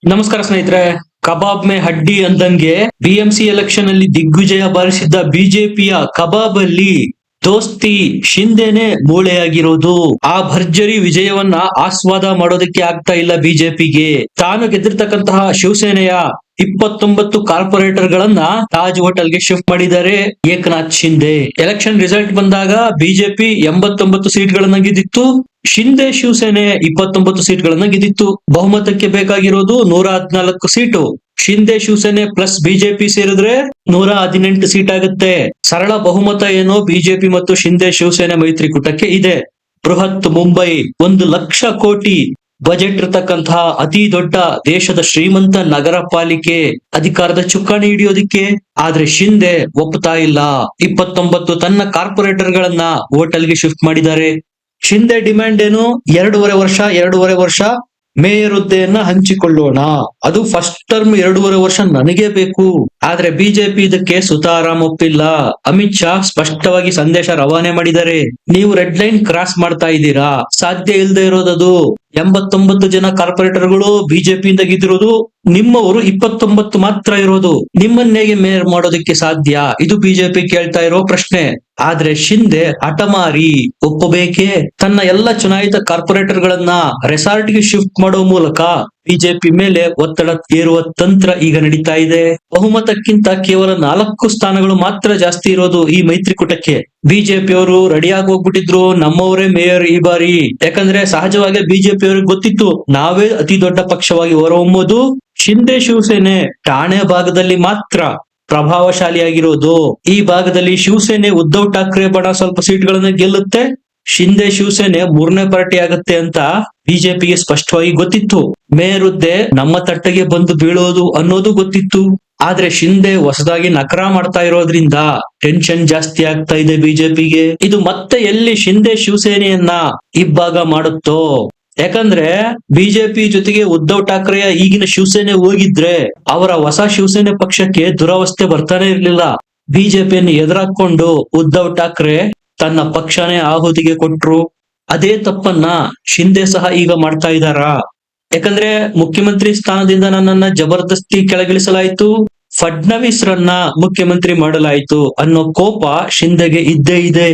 ನಮಸ್ಕಾರ ಸ್ನೇಹಿತರೆ. ಕಬಾಬ್ ಮೇ ಹಡ್ಡಿ ಅಂದಂಗೆ ಬಿಎಂಸಿ ಎಲೆಕ್ಷನ್ ಅಲ್ಲಿ ದಿಗ್ವಿಜಯ ಬಾರಿಸಿದ್ದ ಬಿಜೆಪಿಯ ಕಬಾಬ್ ಅಲ್ಲಿ ದೋಸ್ತಿ ಶಿಂದೆನೆ ಮೂಳೆಯಾಗಿರೋದು. ಆ ಭರ್ಜರಿ ವಿಜಯವನ್ನ ಆಸ್ವಾದ ಮಾಡೋದಕ್ಕೆ ಆಗ್ತಾ ಇಲ್ಲ ಬಿಜೆಪಿಗೆ. ತಾನು ಗೆದ್ದಿರ್ತಕ್ಕಂತಹ ಶಿವಸೇನೆಯ 29 ಕಾರ್ಪೊರೇಟರ್ ಗಳನ್ನ ತಾಜ್ ಹೋಟೆಲ್ಗೆ ಶಿಫ್ಟ್ ಮಾಡಿದ್ದಾರೆ ಏಕನಾಥ್ ಶಿಂದೆ. ಎಲೆಕ್ಷನ್ ರಿಸಲ್ಟ್ ಬಂದಾಗ ಬಿಜೆಪಿ 89 ಸೀಟ್ಗಳನ್ನ ಗೆದ್ದಿತ್ತು. ಶಿಂದೆ ಶಿವಸೇನೆ 29 ಸೀಟ್ಗಳನ್ನ ಗೆದ್ದಿತ್ತು. ಬಹುಮತಕ್ಕೆ ಬೇಕಾಗಿರೋದು 114 seat. Shinde Shiv Sena plus BJP ಸೇರಿದ್ರೆ 118 ಸೀಟ್ ಆಗುತ್ತೆ. ಸರಳ ಬಹುಮತ ಏನೋ ಬಿಜೆಪಿ ಮತ್ತು ಶಿಂದೆ ಶಿವಸೇನೆ ಮೈತ್ರಿಕೂಟಕ್ಕೆ ಇದೆ. ಬೃಹತ್ ಮುಂಬೈ 1,00,000 ಕೋಟಿ ಬಜೆಟ್ ಇರತಕ್ಕಂತಹ ಅತಿ ದೊಡ್ಡ ದೇಶದ ಶ್ರೀಮಂತ ನಗರ ಪಾಲಿಕೆ ಅಧಿಕಾರದ ಚುಕ್ಕಾಣಿ ಹಿಡಿಯೋದಿಕ್ಕೆ. ಆದ್ರೆ ಶಿಂದೆ ಒಪ್ತಾ ಇಲ್ಲ. 29 ತನ್ನ ಕಾರ್ಪೊರೇಟರ್ ಗಳನ್ನ ಹೋಟೆಲ್ಗೆ ಶಿಫ್ಟ್ ಮಾಡಿದ್ದಾರೆ. ಶಿಂದೆ ಡಿಮ್ಯಾಂಡ್ ಏನು? 2.5 ವರ್ಷ ಮೇಯರ್ ಹುದ್ದೆಯನ್ನ ಹಂಚಿಕೊಳ್ಳೋಣ. ಅದು ಫಸ್ಟ್ ಟರ್ಮ್ 2.5 ವರ್ಷ ನನಗೆ ಬೇಕು. ಆದ್ರೆ ಬಿಜೆಪಿ ಇದಕ್ಕೆ ಸುತಾರಾಮ್ ಒಪ್ಪಿಲ್ಲ. ಅಮಿತ್ ಶಾ ಸ್ಪಷ್ಟವಾಗಿ ಸಂದೇಶ ರವಾನೆ ಮಾಡಿದ್ದಾರೆ. ನೀವು ರೆಡ್ ಲೈನ್ ಕ್ರಾಸ್ ಮಾಡ್ತಾ ಇದ್ದೀರಾ. ಸಾಧ್ಯ ಇಲ್ಲದೆ ಇರೋದದು. 89 ಜನ ಕಾರ್ಪೊರೇಟರ್ಗಳು ಬಿಜೆಪಿಯಿಂದ ಗೆದ್ದಿರೋದು. ನಿಮ್ಮವರು 29 ಮಾತ್ರ ಇರೋದು. ನಿಮ್ಮನ್ನೇಗೆ ಮೇಯರ್ ಮಾಡೋದಕ್ಕೆ ಸಾಧ್ಯ? ಇದು ಬಿಜೆಪಿ ಕೇಳ್ತಾ ಇರೋ ಪ್ರಶ್ನೆ. ಆದ್ರೆ ಶಿಂದೆ ಹಠಮಾರಿ ಒಪ್ಪಬೇಕೇ. ತನ್ನ ಎಲ್ಲ ಚುನಾಯಿತ ಕಾರ್ಪೊರೇಟರ್ ಗಳನ್ನ ರೆಸಾರ್ಟ್ ಗೆ ಶಿಫ್ಟ್ ಮಾಡೋ ಮೂಲಕ ಬಿಜೆಪಿ ಮೇಲೆ ಒತ್ತಡ ಏರುವ ತಂತ್ರ ಈಗ ನಡೀತಾ ಇದೆ. ಬಹುಮತಕ್ಕಿಂತ ಕೇವಲ 4 ಸ್ಥಾನಗಳು ಮಾತ್ರ ಜಾಸ್ತಿ ಇರೋದು ಈ ಮೈತ್ರಿಕೂಟಕ್ಕೆ. ಬಿಜೆಪಿ ಅವರು ರೆಡಿಯಾಗಿ ಹೋಗ್ಬಿಟ್ಟಿದ್ರು, ನಮ್ಮವರೇ ಮೇಯರ್ ಈ ಬಾರಿ. ಯಾಕಂದ್ರೆ ಸಹಜವಾಗಿ ಬಿಜೆಪಿ ಅವ್ರಿಗೆ ಗೊತ್ತಿತ್ತು, ನಾವೇ ಅತಿ ದೊಡ್ಡ ಪಕ್ಷವಾಗಿ ಹೊರಹೊಮ್ಮೋದು. ಶಿಂದೆ ಶಿವಸೇನೆ ಠಾಣೆ ಭಾಗದಲ್ಲಿ ಮಾತ್ರ ಪ್ರಭಾವಶಾಲಿಯಾಗಿರೋದು. ಈ ಭಾಗದಲ್ಲಿ ಶಿವಸೇನೆ ಉದ್ಧವ್ ಠಾಕ್ರೆ ಬಣ ಸ್ವಲ್ಪ ಸೀಟ್ಗಳನ್ನ ಗೆಲ್ಲುತ್ತೆ. ಶಿಂದೆ ಶಿವಸೇನೆ 3ನೇ ಪಾರ್ಟಿ ಆಗುತ್ತೆ ಅಂತ ಬಿಜೆಪಿಗೆ ಸ್ಪಷ್ಟವಾಗಿ ಗೊತ್ತಿತ್ತು. ಮೇಯರ್ ಹುದ್ದೆ ನಮ್ಮ ತಟ್ಟೆಗೆ ಬಂದು ಬೀಳೋದು ಅನ್ನೋದು ಗೊತ್ತಿತ್ತು. ಆದ್ರೆ ಶಿಂದೆ ಹೊಸದಾಗಿ ನಕರ ಮಾಡ್ತಾ ಇರೋದ್ರಿಂದ ಟೆನ್ಷನ್ ಜಾಸ್ತಿ ಆಗ್ತಾ ಇದೆ ಬಿಜೆಪಿಗೆ. ಇದು ಮತ್ತೆ ಎಲ್ಲಿ ಶಿಂದೆ ಶಿವಸೇನೆಯನ್ನ ಇಬ್ಬಾಗ ಮಾಡುತ್ತೋ. ಯಾಕಂದ್ರೆ ಬಿಜೆಪಿ ಜೊತೆಗೆ ಉದ್ಧವ್ ಠಾಕ್ರೆಯ ಈಗಿನ ಶಿವಸೇನೆ ಹೋಗಿದ್ರೆ ಅವರ ಹೊಸ ಶಿವಸೇನೆ ಪಕ್ಷಕ್ಕೆ ದುರವಸ್ಥೆ ಬರ್ತಾನೆ ಇರ್ಲಿಲ್ಲ. ಬಿಜೆಪಿಯನ್ನು ಎದುರಾಕೊಂಡು ಉದ್ಧವ್ ಠಾಕ್ರೆ ತನ್ನ ಪಕ್ಷನೇ ಆಹುತಿಗೆ ಕೊಟ್ರು. ಅದೇ ತಪ್ಪನ್ನ ಶಿಂದೆ ಸಹ ಈಗ ಮಾಡ್ತಾ ಇದ್ದಾರಾ? ಯಾಕಂದ್ರೆ ಮುಖ್ಯಮಂತ್ರಿ ಸ್ಥಾನದಿಂದ ನನ್ನನ್ನ ಜಬರ್ದಸ್ತಿ ಕೆಳಗಿಳಿಸಲಾಯ್ತು, ಫಡ್ನವೀಸ್ ರನ್ನ ಮುಖ್ಯಮಂತ್ರಿ ಮಾಡಲಾಯ್ತು ಅನ್ನೋ ಕೋಪ ಶಿಂದೆಗೆ ಇದ್ದೇ ಇದೆ.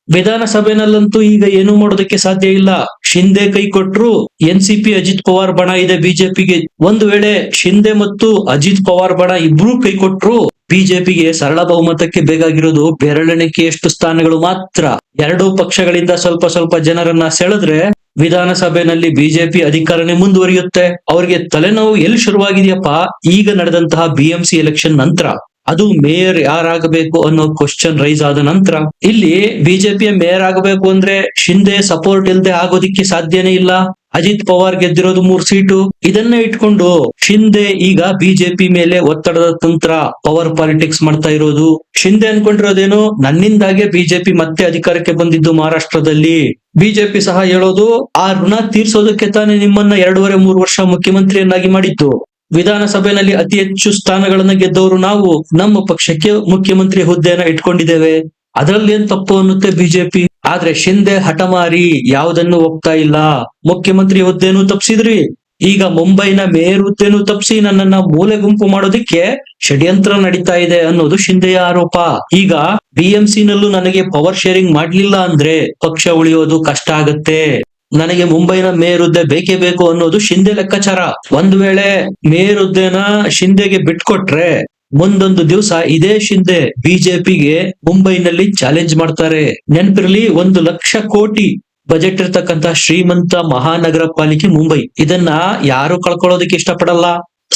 ವಿಧಾನಸಭೆನಲ್ಲಂತೂ ಈಗ ಏನು ಮಾಡೋದಕ್ಕೆ ಸಾಧ್ಯ ಇಲ್ಲ. ಶಿಂದೆ ಕೈ ಕೊಟ್ರು ಎನ್ಸಿಪಿ ಅಜಿತ್ ಪವಾರ್ ಬಣ ಇದೆ ಬಿಜೆಪಿಗೆ. ಒಂದು ವೇಳೆ ಶಿಂದೆ ಮತ್ತು ಅಜಿತ್ ಪವಾರ್ ಬಣ ಇಬ್ರು ಕೈ ಕೊಟ್ರು ಬಿಜೆಪಿಗೆ ಸರಳ ಬಹುಮತಕ್ಕೆ ಬೇಕಾಗಿರೋದು ಬೆರಳೆಣಿಕೆಯಷ್ಟು ಸ್ಥಾನಗಳು ಮಾತ್ರ. ಎರಡೂ ಪಕ್ಷಗಳಿಂದ ಸ್ವಲ್ಪ ಜನರನ್ನ ಸೆಳೆದ್ರೆ ವಿಧಾನಸಭೆಯಲ್ಲಿ ಬಿಜೆಪಿ ಅಧಿಕಾರನೇ ಮುಂದುವರಿಯುತ್ತೆ. ಅವ್ರಿಗೆ ತಲೆನೋವು ಎಲ್ಲಿ ಶುರುವಾಗಿದೆಯಪ್ಪ? ಈಗ ನಡೆದಂತಹ ಬಿಎಂಸಿ ಎಲೆಕ್ಷನ್ ನಂತರ. ಅದು ಮೇಯರ್ ಯಾರಾಗಬೇಕು ಅನ್ನೋ ಕ್ವಶನ್ ರೈಸ್ ಆದ ನಂತರ. ಇಲ್ಲಿ ಬಿಜೆಪಿಯ ಮೇಯರ್ ಆಗಬೇಕು ಅಂದ್ರೆ ಶಿಂದೆ ಸಪೋರ್ಟ್ ಇಲ್ಲದೆ ಆಗೋದಿಕ್ಕೆ ಸಾಧ್ಯನೇ ಇಲ್ಲ. ಅಜಿತ್ ಪವಾರ್ ಗೆದ್ದಿರೋದು 3 ಸೀಟು. ಇದನ್ನ ಇಟ್ಕೊಂಡು ಶಿಂದೆ ಈಗ ಬಿಜೆಪಿ ಮೇಲೆ ಒತ್ತಡದ ತಂತ್ರ, ಪವರ್ ಪಾಲಿಟಿಕ್ಸ್ ಮಾಡ್ತಾ ಇರೋದು. ಶಿಂದೆ ಅನ್ಕೊಂಡಿರೋದೇನು, ನನ್ನಿಂದಾಗೆ ಬಿಜೆಪಿ ಮತ್ತೆ ಅಧಿಕಾರಕ್ಕೆ ಬಂದಿದ್ದು ಮಹಾರಾಷ್ಟ್ರದಲ್ಲಿ. ಬಿಜೆಪಿ ಸಹ ಹೇಳೋದು, ಆ ಋಣ ತೀರ್ಸೋದಕ್ಕೆ ತಾನೇ ನಿಮ್ಮನ್ನ 2.5-3 ವರ್ಷ ಮುಖ್ಯಮಂತ್ರಿಯನ್ನಾಗಿ ಮಾಡಿದ್ದು. ವಿಧಾನಸಭೆಯಲ್ಲಿ ಅತಿ ಹೆಚ್ಚು ಸ್ಥಾನಗಳನ್ನ ಗೆದ್ದವರು ನಾವು. ನಮ್ಮ ಪಕ್ಷಕ್ಕೆ ಮುಖ್ಯಮಂತ್ರಿ ಹುದ್ದೆಯನ್ನ ಇಟ್ಕೊಂಡಿದ್ದೇವೆ. ಅದರಲ್ಲಿ ಏನ್ ತಪ್ಪು ಅನ್ನುತ್ತೆ ಬಿಜೆಪಿ. ಆದ್ರೆ ಶಿಂದೆ ಹಠಮಾರಿ ಯಾವುದನ್ನು ಒಪ್ತಾ ಇಲ್ಲ. ಮುಖ್ಯಮಂತ್ರಿ ಹುದ್ದೆನೂ ತಪ್ಪಿಸಿದ್ರಿ, ಈಗ ಮುಂಬೈನ ಮೇಯರ್ ಹುದ್ದೆನೂ ತಪ್ಪಿಸಿ ನನ್ನನ್ನ ಮೂಲೆ ಗುಂಪು ಮಾಡೋದಿಕ್ಕೆ ಷಡ್ಯಂತ್ರ ನಡೀತಾ ಇದೆ ಅನ್ನೋದು ಶಿಂದೆಯ ಆರೋಪ. ಈಗ ಬಿಎಂಸಿ ನಲ್ಲೂ ನನಗೆ ಪವರ್ ಶೇರಿಂಗ್ ಮಾಡ್ಲಿಲ್ಲ ಅಂದ್ರೆ ಪಕ್ಷ ಉಳಿಯೋದು ಕಷ್ಟ ಆಗತ್ತೆ. ನನಗೆ ಮುಂಬೈನ ಮೇಯರ್ ಹುದ್ದೆ ಬೇಕೇ ಬೇಕು ಅನ್ನೋದು ಶಿಂದೆ ಲೆಕ್ಕಾಚಾರ. ಒಂದು ವೇಳೆ ಮೇಯರ್ ಹುದ್ದೆನ ಶಿಂದೆಗೆ ಬಿಟ್ಕೊಟ್ರೆ ಮುಂದೊಂದು ದಿವಸ ಇದೇ ಶಿಂದೆ ಬಿಜೆಪಿಗೆ ಮುಂಬೈನಲ್ಲಿ ಚಾಲೆಂಜ್ ಮಾಡ್ತಾರೆ. ನೆನಪಿರ್ಲಿ, 1,00,000 ಕೋಟಿ ಬಜೆಟ್ ಇರ್ತಕ್ಕಂತ ಶ್ರೀಮಂತ ಮಹಾನಗರ ಪಾಲಿಕೆ ಮುಂಬೈ. ಇದನ್ನ ಯಾರು ಕಳ್ಕೊಳ್ಳೋದಕ್ಕೆ ಇಷ್ಟಪಡಲ್ಲ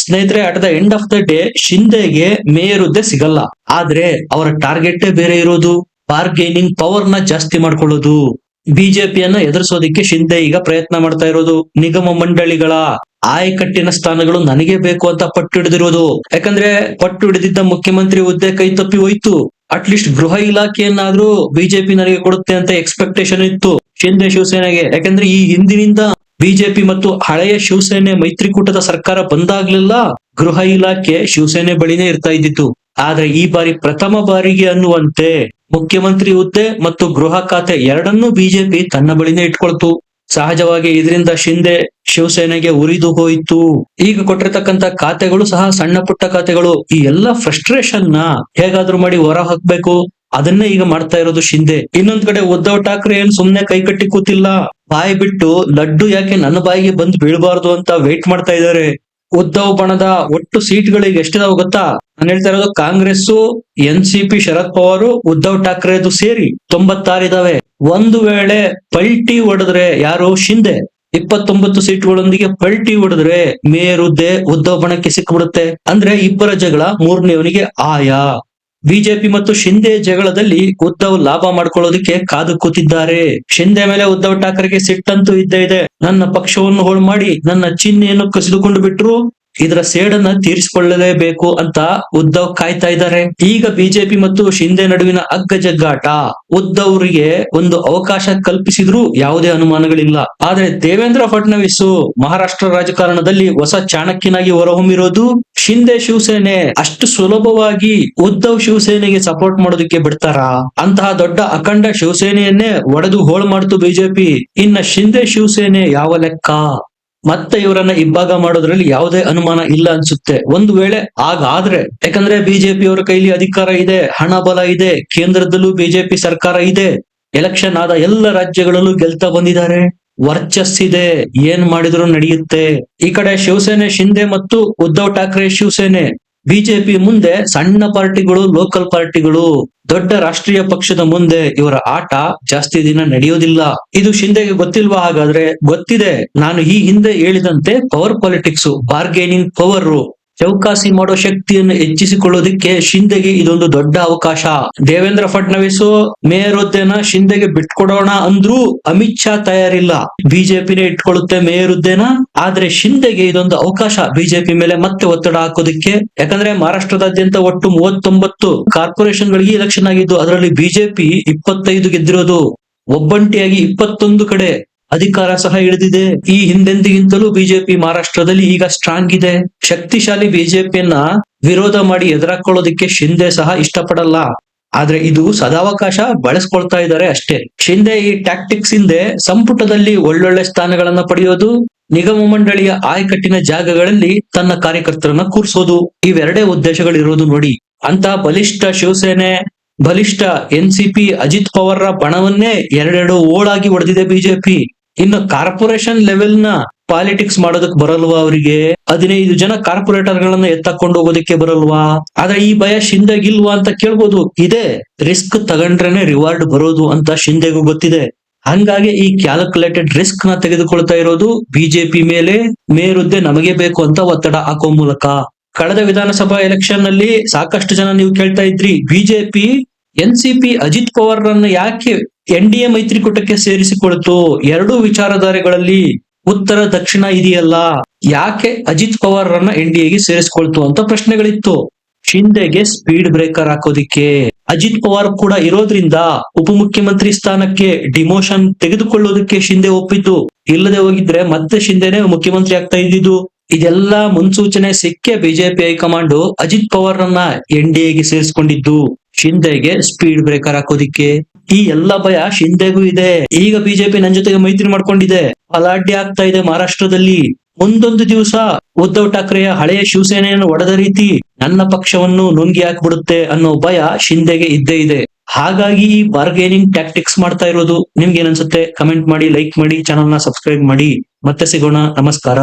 ಸ್ನೇಹಿತರೆ. At the end of the day ಶಿಂದೆಗೆ ಮೇಯರ್ ಹುದ್ದೆ ಸಿಗಲ್ಲ. ಆದ್ರೆ ಅವರ ಟಾರ್ಗೆಟ್ ಬೇರೆ ಇರೋದು, ಬಾರ್ಗೇನಿಂಗ್ ಪವರ್ ನ ಜಾಸ್ತಿ ಮಾಡ್ಕೊಳ್ಳೋದು. ಬಿಜೆಪಿಯನ್ನ ಎದುರಿಸೋದಿಕ್ಕೆ ಶಿಂದೆ ಈಗ ಪ್ರಯತ್ನ ಮಾಡ್ತಾ ಇರೋದು. ನಿಗಮ ಮಂಡಳಿಗಳ ಆಯಕಟ್ಟಿನ ಸ್ಥಾನಗಳು ನನಗೆ ಬೇಕು ಅಂತ ಪಟ್ಟು ಹಿಡಿದಿರೋದು. ಯಾಕಂದ್ರೆ ಪಟ್ಟು ಹಿಡಿದಿದ್ದ ಮುಖ್ಯಮಂತ್ರಿ ಹುದ್ದೆ ಕೈ ತಪ್ಪಿ ಹೋಯ್ತು. ಅಟ್ಲೀಸ್ಟ್ ಗೃಹ ಇಲಾಖೆಯನ್ನಾದ್ರೂ ಬಿಜೆಪಿ ನನಗೆ ಕೊಡುತ್ತೆ ಅಂತ ಎಕ್ಸ್ಪೆಕ್ಟೇಷನ್ ಇತ್ತು ಶಿಂದೆ ಶಿವಸೇನೆಗೆ. ಯಾಕಂದ್ರೆ ಈ ಹಿಂದಿನಿಂದ ಬಿಜೆಪಿ ಮತ್ತು ಹಳೆಯ ಶಿವಸೇನೆ ಮೈತ್ರಿಕೂಟದ ಸರ್ಕಾರ ಬಂದಾಗ್ಲೆಲ್ಲ ಗೃಹ ಇಲಾಖೆ ಶಿವಸೇನೆ ಬಳಿನೇ ಇರ್ತಾ ಇದ್ದಿತ್ತು. ಆದ್ರೆ ಈ ಬಾರಿ ಪ್ರಥಮ ಬಾರಿಗೆ ಅನ್ನುವಂತೆ ಮುಖ್ಯಮಂತ್ರಿ ಹುದ್ದೆ ಮತ್ತು ಗೃಹ ಖಾತೆ ಎರಡನ್ನೂ ಬಿಜೆಪಿ ತನ್ನ ಬಳಿನೇ ಇಟ್ಕೊಳ್ತು. ಸಹಜವಾಗಿ ಇದರಿಂದ ಶಿಂದೆ ಶಿವಸೇನೆಗೆ ಉರಿದು ಹೋಯಿತು. ಈಗ ಕೊಟ್ಟಿರ್ತಕ್ಕಂತ ಖಾತೆಗಳು ಸಹ ಸಣ್ಣ ಪುಟ್ಟ ಖಾತೆಗಳು. ಈ ಎಲ್ಲಾ ಫ್ರಸ್ಟ್ರೇಷನ್ ನ ಹೇಗಾದ್ರೂ ಮಾಡಿ ಹೊರ ಹಾಕ್ಬೇಕು, ಅದನ್ನೇ ಈಗ ಮಾಡ್ತಾ ಇರೋದು ಶಿಂದೆ. ಇನ್ನೊಂದ್ ಕಡೆ ಉद्धವ್ ಠಾಕ್ರೆ ಏನ್ ಸುಮ್ನೆ ಕೈ ಕಟ್ಟಿ ಕೂತಿಲ್ಲ, ಬಾಯಿ ಬಿಟ್ಟು ಲಡ್ಡು ಯಾಕೆ ನನ್ನ ಬಾಯಿಗೆ ಬಂದು ಬೀಳಬಾರ್ದು ಅಂತ ವೇಟ್ ಮಾಡ್ತಾ ಇದ್ದಾರೆ. ಉद्धವ್ ಬಣದ ಒಟ್ಟು ಸೀಟ್ಗಳಿಗೆ ಎಷ್ಟಿದಾವ ಗೊತ್ತಾ? ನಾನು ಹೇಳ್ತಾ ಇರೋದು ಕಾಂಗ್ರೆಸ್, NCP ಶರದ್ ಪವಾರ್, ಉद्धವ್ ಠಾಕ್ರೆದು ಸೇರಿ 96 ಇದಾವೆ. ಒಂದು ವೇಳೆ ಪಲ್ಟಿ ಹೊಡೆದ್ರೆ ಯಾರು ಶಿಂದೆ 29 ಸೀಟ್ಗಳೊಂದಿಗೆ ಪಲ್ಟಿ ಹೊಡೆದ್ರೆ ಮೇಯರ್ ಹುದ್ದೆ ಉद्धವ್ ಬಣಕ್ಕೆ ಸಿಕ್ಬಿಡುತ್ತೆ. ಅಂದ್ರೆ ಇಬ್ಬರ ಜಗಳ ಮೂರನೇವನಿಗೆ ಆಯಾ. ಬಿಜೆಪಿ ಮತ್ತು ಶಿಂದೆ ಜಗಳದಲ್ಲಿ ಉद्धವ್ ಲಾಭ ಮಾಡ್ಕೊಳ್ಳೋದಕ್ಕೆ ಕಾದು ಕೂತಿದ್ದಾರೆ. ಶಿಂದೆ ಮೇಲೆ ಉद्धವ್ ಠಾಕ್ರೆಗೆ ಸಿಟ್ಟಂತೂ ಇದ್ದೇ ಇದೆ. ನನ್ನ ಪಕ್ಷವನ್ನು ಹೋಳು ಮಾಡಿ ನನ್ನ ಚಿಹ್ನೆಯನ್ನು ಕಸಿದುಕೊಂಡು ಬಿಟ್ರು, ಇದರ ಸೇಡನ್ನ ತೀರಿಸಿಕೊಳ್ಳಲೇಬೇಕು ಅಂತ ಉद्धವ್ ಕಾಯ್ತಾ ಇದ್ದಾರೆ. ಈಗ ಬಿಜೆಪಿ ಮತ್ತು ಶಿಂದೆ ನಡುವಿನ ಅಗ್ಗಜಗ್ಗಾಟ. ಉद्धವ್ರಿಗೆ ಒಂದು ಅವಕಾಶ ಕಲ್ಪಿಸಿದ್ರು ಯಾವುದೇ ಅನುಮಾನಗಳಿಲ್ಲ. ಆದ್ರೆ ದೇವೇಂದ್ರ ಫಡ್ನವೀಸ್ ಮಹಾರಾಷ್ಟ್ರ ರಾಜಕಾರಣದಲ್ಲಿ ಹೊಸ ಚಾಣಕ್ಯನಾಗಿ ಹೊರಹೊಮ್ಮಿರೋದು. ಶಿಂದೆ ಶಿವಸೇನೆ ಅಷ್ಟು ಸುಲಭವಾಗಿ ಉद्धವ್ ಶಿವಸೇನೆಗೆ ಸಪೋರ್ಟ್ ಮಾಡೋದಕ್ಕೆ ಬಿಡ್ತಾರಾ? ಅಂತಹ ದೊಡ್ಡ ಅಖಂಡ ಶಿವಸೇನೆಯನ್ನೇ ಒಡೆದು ಹೋಳು ಮಾಡ್ತು ಬಿಜೆಪಿ. ಇನ್ನ ಶಿಂದೆ ಶಿವಸೇನೆ ಯಾವ ಲೆಕ್ಕ? ಮತ್ತೆ ಇವರನ್ನ ಇಬ್ಬಾಗ ಮಾಡೋದ್ರಲ್ಲಿ ಯಾವುದೇ ಅನುಮಾನ ಇಲ್ಲ ಅನ್ಸುತ್ತೆ. ಒಂದು ವೇಳೆ ಆದ್ರೆ, ಯಾಕಂದ್ರೆ ಬಿಜೆಪಿ ಅವರ ಕೈಲಿ ಅಧಿಕಾರ ಇದೆ, ಹಣ ಬಲ ಇದೆ, ಕೇಂದ್ರದಲ್ಲೂ ಬಿಜೆಪಿ ಸರ್ಕಾರ ಇದೆ, ಎಲೆಕ್ಷನ್ ಆದ ಎಲ್ಲ ರಾಜ್ಯಗಳಲ್ಲೂ ಗೆಲ್ತಾ ಬಂದಿದ್ದಾರೆ, ವರ್ಚಸ್ಸಿದೆ, ಏನ್ ಮಾಡಿದ್ರು ನಡೆಯುತ್ತೆ. ಈ ಕಡೆ ಶಿವಸೇನೆ ಶಿಂದೆ ಮತ್ತು ಉद्धವ್ ಠಾಕ್ರೆ ಶಿವಸೇನೆ, ಬಿಜೆಪಿ ಮುಂದೆ ಸಣ್ಣ ಪಾರ್ಟಿಗಳು, ಲೋಕಲ್ ಪಾರ್ಟಿಗಳು, ದೊಡ್ಡ ರಾಷ್ಟ್ರೀಯ ಪಕ್ಷದ ಮುಂದೆ ಇವರ ಆಟ ಜಾಸ್ತಿ ದಿನ ನಡೆಯೋದಿಲ್ಲ. ಇದು ಶಿಂದೆಗೆ ಗೊತ್ತಿಲ್ವಾ? ಹಾಗಾದ್ರೆ ಗೊತ್ತಿದೆ. ನಾನು ಈ ಹಿಂದೆ ಹೇಳಿದಂತೆ ಪವರ್ ಪಾಲಿಟಿಕ್ಸ್, ಬಾರ್ಗೇನಿಂಗ್ ಪವರ್, ಚೌಕಾಸಿ ಮಾಡೋ ಶಕ್ತಿಯನ್ನು ಹೆಚ್ಚಿಸಿಕೊಳ್ಳೋದಕ್ಕೆ ಶಿಂದೆಗೆ ಇದೊಂದು ದೊಡ್ಡ ಅವಕಾಶ. ದೇವೇಂದ್ರ ಫಡ್ನವೀಸ್ ಮೇಯರ್ ಹುದ್ದೆನ ಶಿಂದೆಗೆ ಬಿಟ್ಕೊಡೋಣ ಅಂದ್ರೂ ಅಮಿತ್ ಶಾ ತಯಾರಿಲ್ಲ. ಬಿಜೆಪಿನೇ ಇಟ್ಕೊಳ್ಳುತ್ತೆ ಮೇಯರ್ ಹುದ್ದೆನ. ಆದ್ರೆ ಶಿಂದೆಗೆ ಇದೊಂದು ಅವಕಾಶ ಬಿಜೆಪಿ ಮೇಲೆ ಮತ್ತೆ ಒತ್ತಡ ಹಾಕೋದಕ್ಕೆ. ಯಾಕಂದ್ರೆ ಮಹಾರಾಷ್ಟ್ರದಾದ್ಯಂತ ಒಟ್ಟು 39 ಕಾರ್ಪೊರೇಷನ್ ಗಳಿಗೆ ಎಲೆಕ್ಷನ್ ಆಗಿದ್ದು, ಅದರಲ್ಲಿ ಬಿಜೆಪಿ 25 ಗೆದ್ದಿರೋದು. ಒಬ್ಬಂಟಿಯಾಗಿ 21 ಕಡೆ ಅಧಿಕಾರ ಸಹ ಇಳಿದಿದೆ. ಈ ಹಿಂದೆಂದಿಗಿಂತಲೂ ಬಿಜೆಪಿ ಮಹಾರಾಷ್ಟ್ರದಲ್ಲಿ ಈಗ ಸ್ಟ್ರಾಂಗ್ ಇದೆ. ಶಕ್ತಿಶಾಲಿ ಬಿಜೆಪಿಯನ್ನ ವಿರೋಧ ಮಾಡಿ ಎದುರಾಕೊಳ್ಳೋದಕ್ಕೆ ಶಿಂದೆ ಸಹ ಇಷ್ಟಪಡಲ್ಲ. ಆದ್ರೆ ಇದು ಸದಾವಕಾಶ ಬಳಸ್ಕೊಳ್ತಾ ಇದ್ದಾರೆ ಅಷ್ಟೇ. ಶಿಂದೆ ಈ ಟ್ಯಾಕ್ಟಿಕ್ಸ್ ಹಿಂದೆ ಸಂಪುಟದಲ್ಲಿ ಒಳ್ಳೊಳ್ಳೆ ಸ್ಥಾನಗಳನ್ನ ಪಡೆಯೋದು, ನಿಗಮ ಮಂಡಳಿಯ ಆಯಕಟ್ಟಿನ ಜಾಗಗಳಲ್ಲಿ ತನ್ನ ಕಾರ್ಯಕರ್ತರನ್ನ ಕೂರಿಸೋದು, ಇವೆರಡೇ ಉದ್ದೇಶಗಳಿರೋದು ನೋಡಿ. ಅಂತ ಬಲಿಷ್ಠ ಶಿವಸೇನೆ, ಬಲಿಷ್ಠ NCP ಅಜಿತ್ ಪವಾರ್ ಬಣವನ್ನೇ ಎರಡೆರಡು ಓಳಾಗಿ ಹೊಡೆದಿದೆ ಬಿಜೆಪಿ. ಇನ್ನು ಕಾರ್ಪೊರೇಷನ್ ಲೆವೆಲ್ ನ ಪಾಲಿಟಿಕ್ಸ್ ಮಾಡೋದಕ್ ಬರಲ್ವಾ ಅವರಿಗೆ? 15 ಜನ ಕಾರ್ಪೊರೇಟರ್ ಗಳನ್ನ ಎತ್ತಕೊಂಡು ಹೋಗೋದಕ್ಕೆ ಬರಲ್ವಾ? ಆದ್ರೆ ಈ ಭಯ ಶಿಂದೆಗಿಲ್ವಾ ಅಂತ ಕೇಳ್ಬೋದು. ಇದೆ, ರಿಸ್ಕ್ ತಗೊಂಡ್ರೇನೆ ರಿವಾರ್ಡ್ ಬರೋದು ಅಂತ ಶಿಂದೆಗೂ ಗೊತ್ತಿದೆ. ಹಂಗಾಗಿ ಈ ಕ್ಯಾಲ್ಕುಲೇಟೆಡ್ ರಿಸ್ಕ್ ನ ತೆಗೆದುಕೊಳ್ತಾ ಇರೋದು ಬಿಜೆಪಿ ಮೇಲೆ. ಮೇಯರ್ ಹುದ್ದೆ ನಮಗೆ ಬೇಕು ಅಂತ ಒತ್ತಡ ಹಾಕೋ ಮೂಲಕ. ಕಳೆದ ವಿಧಾನಸಭಾ ಎಲೆಕ್ಷನ್ ನಲ್ಲಿ ಸಾಕಷ್ಟು ಜನ ನೀವು ಕೇಳ್ತಾ ಇದ್ರಿ, ಬಿಜೆಪಿ NCP ಅಜಿತ್ ಪವಾರ್ ರನ್ನ ಯಾಕೆ NDA ಮೈತ್ರಿಕೂಟಕ್ಕೆ ಸೇರಿಸಿಕೊಳ್ತು? ಎರಡೂ ವಿಚಾರಧಾರೆಗಳಲ್ಲಿ ಉತ್ತರ ದಕ್ಷಿಣ ಇದೆಯಲ್ಲ, ಯಾಕೆ ಅಜಿತ್ ಪವಾರ್ ರನ್ನ NDAಗೆ ಸೇರಿಸಿಕೊಳ್ತು ಅಂತ ಪ್ರಶ್ನೆಗಳಿತ್ತು. ಶಿಂದೆಗೆ ಸ್ಪೀಡ್ ಬ್ರೇಕರ್ ಹಾಕೋದಿಕ್ಕೆ. ಅಜಿತ್ ಪವಾರ್ ಕೂಡ ಇರೋದ್ರಿಂದ ಉಪಮುಖ್ಯಮಂತ್ರಿ ಸ್ಥಾನಕ್ಕೆ ಡಿಮೋಷನ್ ತೆಗೆದುಕೊಳ್ಳೋದಕ್ಕೆ ಶಿಂದೆ ಒಪ್ಪಿದ್ದು. ಇಲ್ಲದೆ ಹೋಗಿದ್ರೆ ಮತ್ತೆ ಶಿಂದೆನೆ ಮುಖ್ಯಮಂತ್ರಿ ಆಗ್ತಾ ಇದ್ದಿದ್ದು. ಇದೆಲ್ಲ ಮುನ್ಸೂಚನೆ ಸಿಕ್ಕೇ ಬಿಜೆಪಿ ಹೈಕಮಾಂಡ್ ಅಜಿತ್ ಪವಾರ್ ರನ್ನ NDAಗೆ ಸೇರಿಸಿಕೊಂಡಿದ್ದು, ಶಿಂದೆಗೆ ಸ್ಪೀಡ್ ಬ್ರೇಕರ್ ಹಾಕೋದಿಕ್ಕೆ. ಈ ಎಲ್ಲ ಭಯ ಶಿಂದೆಗೂ ಇದೆ. ಈಗ ಬಿಜೆಪಿ ನನ್ನ ಜೊತೆಗೆ ಮೈತ್ರಿ ಮಾಡ್ಕೊಂಡಿದೆ, ಅಲಾಡ್ಯ ಆಗ್ತಾ ಇದೆ ಮಹಾರಾಷ್ಟ್ರದಲ್ಲಿ. ಮುಂದೊಂದು ದಿವಸ ಉद्धವ್ ಠಾಕ್ರೆಯ ಹಳೆಯ ಶಿವಸೇನೆಯನ್ನು ಒಡೆದ ರೀತಿ ನನ್ನ ಪಕ್ಷವನ್ನು ನುಂಗಿ ಹಾಕ್ಬಿಡುತ್ತೆ ಅನ್ನೋ ಭಯ ಶಿಂದೆಗೆ ಇದ್ದೇ ಇದೆ. ಹಾಗಾಗಿ ಈ ಬಾರ್ಗೇನಿಂಗ್ ಟ್ಯಾಕ್ಟಿಕ್ಸ್ ಮಾಡ್ತಾ ಇರೋದು. ನಿಮ್ಗೆ ಏನನ್ಸುತ್ತೆ? ಕಮೆಂಟ್ ಮಾಡಿ, ಲೈಕ್ ಮಾಡಿ, ಚಾನಲ್ ನ ಸಬ್ಸ್ಕ್ರೈಬ್ ಮಾಡಿ. ಮತ್ತೆ ಸಿಗೋಣ. ನಮಸ್ಕಾರ.